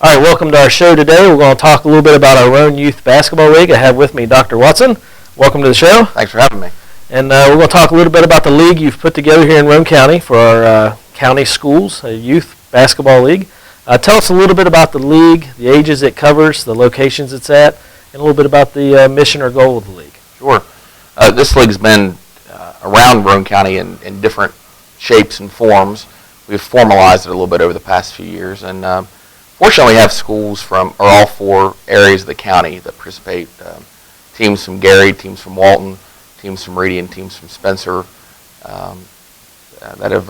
All right, welcome to our show today. We're going to talk a little bit about our Roane Youth Basketball League. I have with me Dr. Watson. Welcome to the show. Thanks for having me. And we're going to talk a little bit about the league you've put together here in Roane County for our county schools, a youth basketball league. Tell us a little bit about the league, the ages it covers, the locations it's at, and a little bit about the mission or goal of the league. Sure. This league's been around Roane County in different shapes and forms. We've formalized it a little bit over the past few years, and fortunately we have schools from all four areas of the county that participate. Teams from Gary, teams from Walton, teams from Reedy, and teams from Spencer that have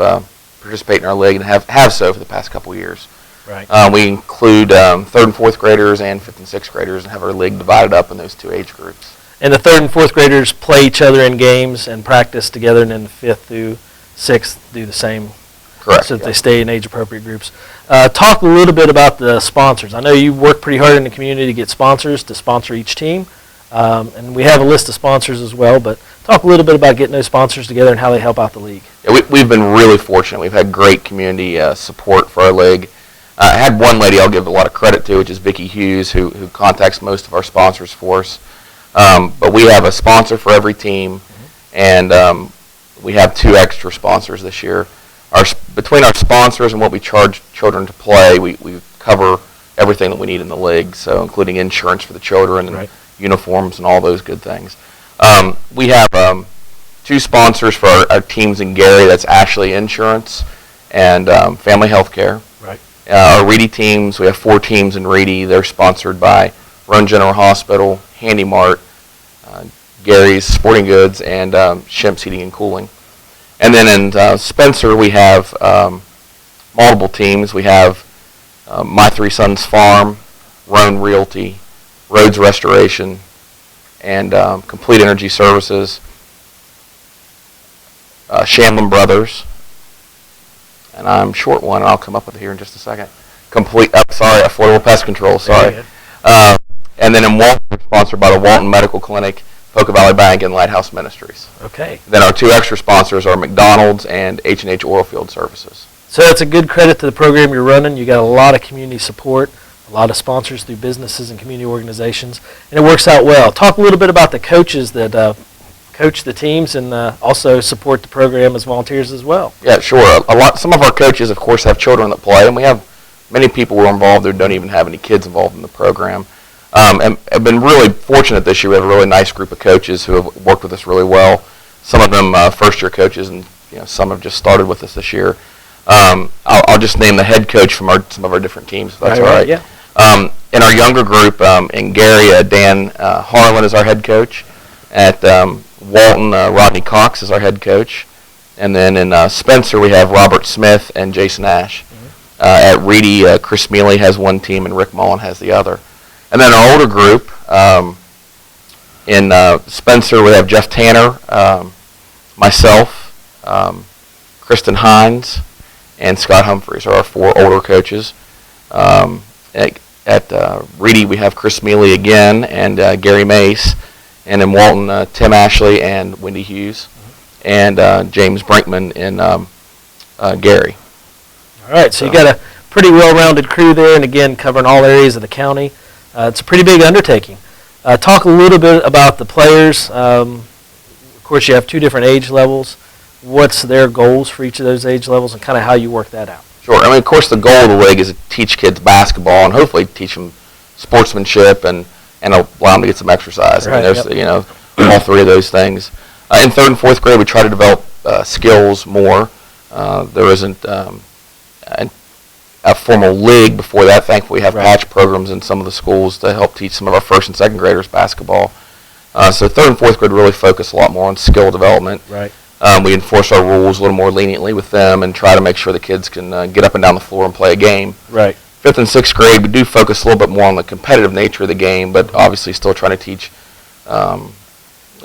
participated in our league and have so for the past couple of years. Right. We include 3rd and 4th graders and 5th and 6th graders and have our league divided up in those two age groups. And the 3rd and 4th graders play each other in games and practice together, and then the 5th through 6th do the same. Correct. So that they stay in age-appropriate groups. Talk a little bit about the sponsors. I know you work pretty hard in the community to get sponsors to sponsor each team, and we have a list of sponsors as well, but talk a little bit about getting those sponsors together and how they help out the league. Yeah, we've been really fortunate. We've had great community support for our league. I had one lady I'll give a lot of credit to, which is Vicki Hughes, who contacts most of our sponsors for us. But we have a sponsor for every team, and we have 2 extra sponsors this year. Between our sponsors and what we charge children to play, we cover everything that we need in the league, so including insurance for the children and uniforms and all those good things. We have 2 sponsors for our teams in Gary. That's Ashley Insurance and Family Health Care. Right. Our Reedy teams, we have 4 teams in Reedy. They're sponsored by Roane General Hospital, Handy Mart, Gary's Sporting Goods, and Shemp's Heating and Cooling. And then in Spencer, we have multiple teams. We have My Three Sons Farm, Roane Realty, Roads Restoration, and Complete Energy Services, Shamlin Brothers, and I'm short one, and I'll come up with it here in just a second. Affordable Pest Control, sorry. And then in Walton, we're sponsored by the Walton Medical Clinic, Poca Valley Bank, and Lighthouse Ministries. Okay. Then our 2 extra sponsors are McDonald's and H&H Oilfield Services. So that's a good credit to the program you're running. You got a lot of community support, a lot of sponsors through businesses and community organizations, and it works out well. Talk a little bit about the coaches that coach the teams and also support the program as volunteers as well. Yeah, sure. Some of our coaches, of course, have children that play, and we have many people who are involved who don't even have any kids involved in the program. And have been really fortunate this year. We have a really nice group of coaches who have worked with us really well. Some of them first-year coaches, and some have just started with us this year. I'll just name the head coach from some of our different teams, if that's all right. Yeah. In our younger group, in Gary, Dan Harlan is our head coach. At Walton, Rodney Cox is our head coach. And then in Spencer, we have Robert Smith and Jason Ash. At Reedy, Chris Mealy has one team, and Rick Mullen has the other. And then our older group, in Spencer, we have Jeff Tanner, myself, Kristen Hines, and Scott Humphreys are our 4 older coaches. At Reedy, we have Chris Mealy again and Gary Mace. And in Walton, Tim Ashley and Wendy Hughes, and James Brinkman in Gary. All right, so you got a pretty well-rounded crew there, and again, covering all areas of the county. It's a pretty big undertaking. Talk a little bit about the players. Of course, you have 2 different age levels. What's their goals for each of those age levels, and kind of how you work that out? Sure. I mean, of course, the goal of the league is to teach kids basketball and hopefully teach them sportsmanship and allow them to get some exercise. Right, I mean, there's all 3 of those things. In 3rd and 4th grade, we try to develop skills more. There isn't a formal league before that. Thankfully, we have patch programs in some of the schools to help teach some of our 1st and 2nd graders basketball. So 3rd and 4th grade really focus a lot more on skill development. Right. We enforce our rules a little more leniently with them and try to make sure the kids can get up and down the floor and play a game. Right. 5th and 6th grade, we do focus a little bit more on the competitive nature of the game, but obviously still trying to teach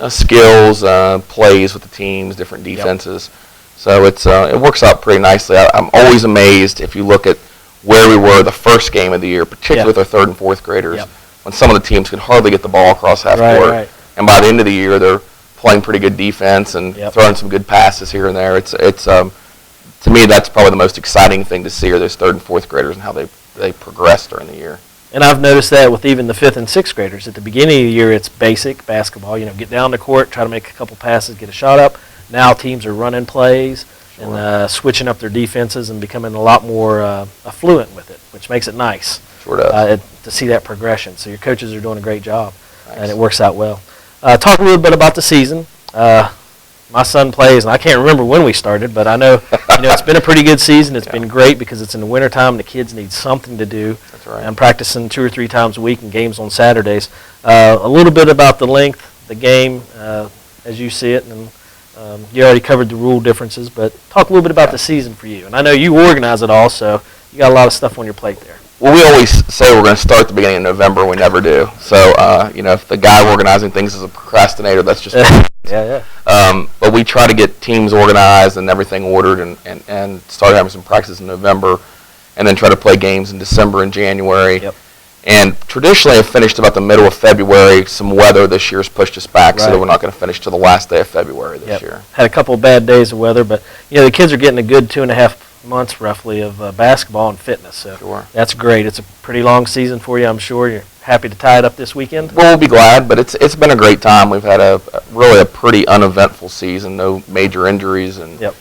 skills, plays with the teams, different defenses. So it works out pretty nicely. I'm always amazed if you look at where we were the first game of the year, particularly with our 3rd and 4th graders, when some of the teams could hardly get the ball across half court. And by the end of the year, they're playing pretty good defense and throwing some good passes here and there. To me, that's probably the most exciting thing to see are those 3rd and 4th graders and how they they progress during the year. And I've noticed that with even the 5th and 6th graders. At the beginning of the year, it's basic basketball. Get down the court, try to make a couple passes, get a shot up. Now teams are running plays and switching up their defenses and becoming a lot more affluent with it, which makes it nice Sure does. to see that progression. So your coaches are doing a great job, Thanks. and it works out well. Talk a little bit about the season. My son plays, and I can't remember when we started, but I know it's been a pretty good season. It's been great because it's in the wintertime and the kids need something to do. That's right. I'm practicing 2 or 3 times a week and games on Saturdays. A little bit about the length, the game, as you see it, and you already covered the rule differences, but talk a little bit about the season for you. And I know you organize it all, so you got a lot of stuff on your plate there. Well, we always say we're going to start at the beginning of November. We never do. So, if the guy organizing things is a procrastinator, that's just Yeah. But we try to get teams organized and everything ordered and start having some practices in November and then try to play games in December and January. Yep. And traditionally have finished about the middle of February. Some weather this year has pushed us back, so Right. that we're not going to finish till the last day of February this year. Had a couple of bad days of weather, but the kids are getting a good 2.5 months roughly of basketball and fitness. So Sure. that's great. It's a pretty long season for you, I'm sure. You're happy to tie it up this weekend? Well, we'll be glad, but it's been a great time. We've had really a pretty uneventful season. No major injuries and Yep.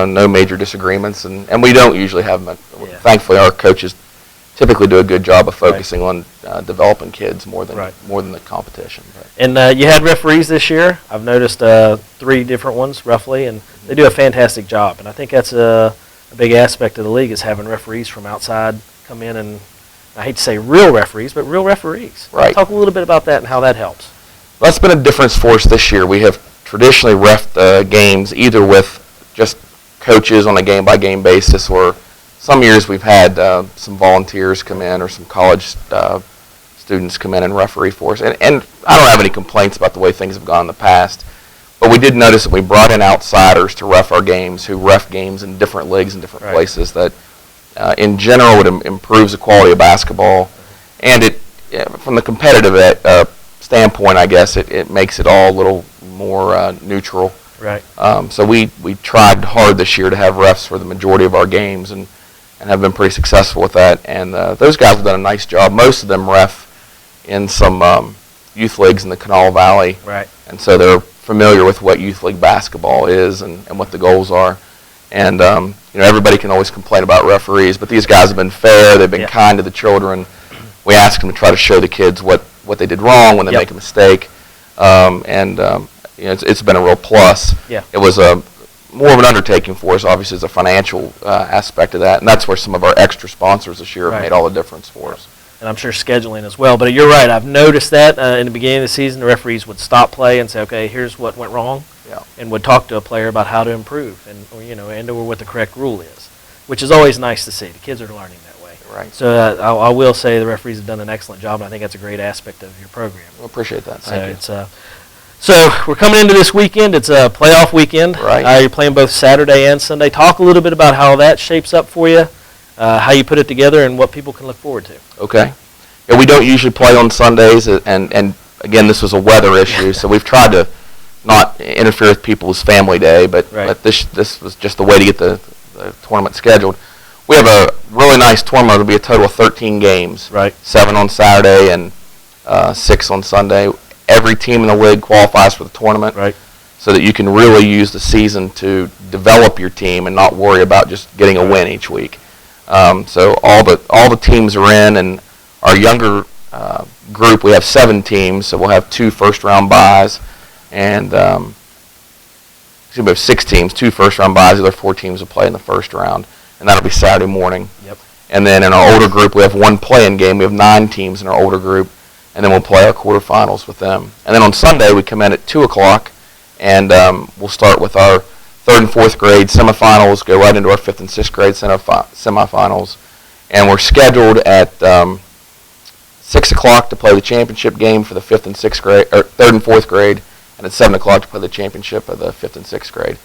no major disagreements, and we don't usually have them. Yeah. Thankfully, our coaches typically do a good job of focusing on developing kids more than the competition. But. And you had referees this year. I've noticed 3 different ones roughly, and they do a fantastic job. And I think that's a big aspect of the league is having referees from outside come in, and I hate to say real referees, but real referees. Right. Talk a little bit about that and how that helps. Well, that's been a difference for us this year. We have traditionally reffed games either with just coaches on a game-by-game basis, or some years we've had some volunteers come in or some college students come in and referee for us. And I don't have any complaints about the way things have gone in the past, but we did notice that we brought in outsiders to ref our games who ref games in different leagues and different places that in general it improves the quality of basketball, and it from the competitive standpoint, I guess it makes it all a little more neutral. Right. So we tried hard this year to have refs for the majority of our games and have been pretty successful with that. And those guys have done a nice job. Most of them ref in some youth leagues in the Kanawha Valley. Right. And so they're familiar with what youth league basketball is and what the goals are. And everybody can always complain about referees, but these guys have been fair. They've been kind to the children. We ask them to try to show the kids what they did wrong when they make a mistake. It's been a real plus. Yeah. It was more of an undertaking for us, obviously, as a financial aspect of that, and that's where some of our extra sponsors this year have made all the difference for us. And I'm sure scheduling as well. But you're right. I've noticed that in the beginning of the season, the referees would stop play and say, "Okay, here's what went wrong," and would talk to a player about how to improve or what the correct rule is, which is always nice to see. The kids are learning that way. Right. So I will say the referees have done an excellent job, and I think that's a great aspect of your program. Well, appreciate that. Thank you. So we're coming into this weekend. It's a playoff weekend. Right. You're playing both Saturday and Sunday. Talk a little bit about how that shapes up for you, how you put it together, and what people can look forward to. Okay. Yeah, we don't usually play on Sundays, and again, this was a weather issue, so we've tried to not interfere with people's family day, but this was just the way to get the tournament scheduled. We have a really nice tournament. It'll be a total of 13 games. Right. 7 on Saturday and 6 on Sunday. Every team in the league qualifies for the tournament, so that you can really use the season to develop your team and not worry about just getting a win each week. So all the teams are in, and our younger group, we have 7 teams, so we'll have 2 first-round byes, and we have 6 teams, 2 first-round byes. The other 4 teams will play in the first round, and that'll be Saturday morning. Yep. And then in our older group, we have 1 play-in game. We have 9 teams in our older group, and then we'll play our quarterfinals with them. And then on Sunday, we come in at 2 o'clock, and we'll start with our 3rd and 4th grade semifinals, go right into our 5th and 6th grade semifinals, and we're scheduled at 6 o'clock to play the championship game for the 5th and 6th grade, or 3rd and 4th grade, and at 7 o'clock to play the championship of the 5th and 6th grade.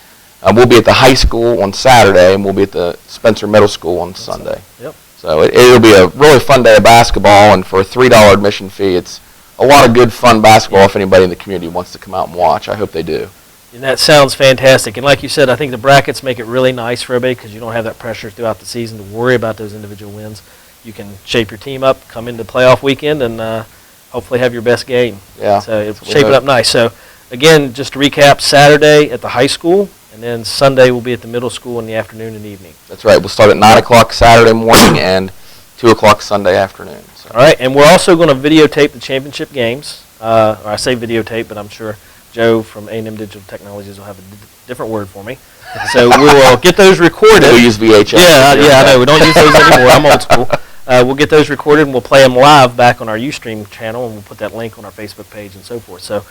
We'll be at the high school on Saturday, and we'll be at the Spencer Middle School on Sunday. Yep. So it'll be a really fun day of basketball, and for a $3 admission fee, it's a lot of good, fun basketball if anybody in the community wants to come out and watch. I hope they do. And that sounds fantastic. And like you said, I think the brackets make it really nice for everybody because you don't have that pressure throughout the season to worry about those individual wins. you can shape your team up, come into playoff weekend, and hopefully have your best game. Yeah. So it's shaping up nice. So again, just to recap, Saturday at the high school, and then Sunday will be at the middle school in the afternoon and evening. That's right. We'll start at 9 o'clock Saturday morning and 2 o'clock Sunday afternoon. So. All right, and we're also going to videotape the championship games. Or I say videotape, but I'm sure Joe from A&M Digital Technologies will have a different word for me. So we will get those recorded. We'll use VHS. Yeah, I know. We don't use those anymore. I'm old school. We'll get those recorded, and we'll play them live back on our Ustream channel, and we'll put that link on our Facebook page and so forth. So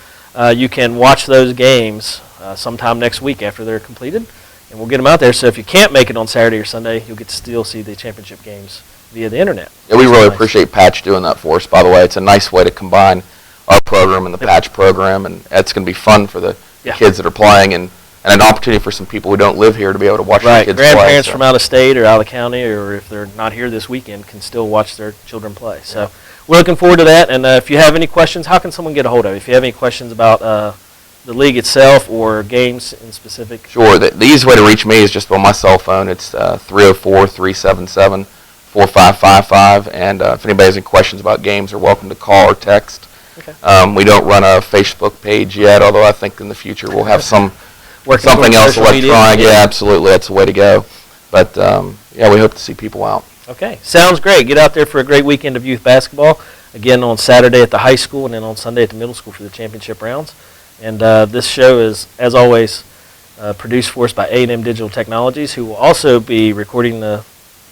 you can watch those games sometime next week after they're completed, and we'll get them out there. So if you can't make it on Saturday or Sunday, you'll get to still see the championship games via the internet. Yeah, we really appreciate Patch doing that for us, by the way. It's a nice way to combine our program and the Patch program, and it's going to be fun for the kids that are playing, and an opportunity for some people who don't live here to be able to watch their kids play. Grandparents from out of state or out of the county, or if they're not here this weekend, can still watch their children play. So we're looking forward to that, and if you have any questions, how can someone get a hold of you? If you have any questions about the league itself or games in specific? Sure. The easiest way to reach me is just on my cell phone. It's 304-377-4555, and if anybody has any questions about games, they're welcome to call or text. Okay. We don't run a Facebook page yet, although I think in the future we'll have something else electronic. Yeah, absolutely. That's the way to go. But, we hope to see people out. Okay. Sounds great. Get out there for a great weekend of youth basketball. Again, on Saturday at the high school and then on Sunday at the middle school for the championship rounds. And this show is, as always, produced for us by A&M Digital Technologies, who will also be recording the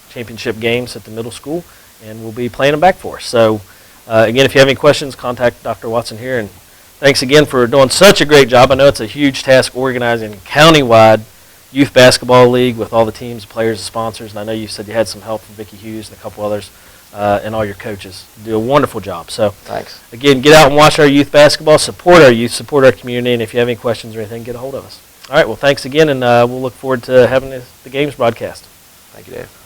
championship games at the middle school, and will be playing them back for us. So, again, if you have any questions, contact Dr. Watson here. And thanks again for doing such a great job. I know it's a huge task organizing a county-wide youth basketball league with all the teams, players, and sponsors. And I know you said you had some help from Vicki Hughes and a couple others, and all your coaches. You do a wonderful job. So, thanks. Again, get out and watch our youth basketball. Support our youth, support our community. And if you have any questions or anything, get a hold of us. All right, well, thanks again, and we'll look forward to having the games broadcast. Thank you, Dave.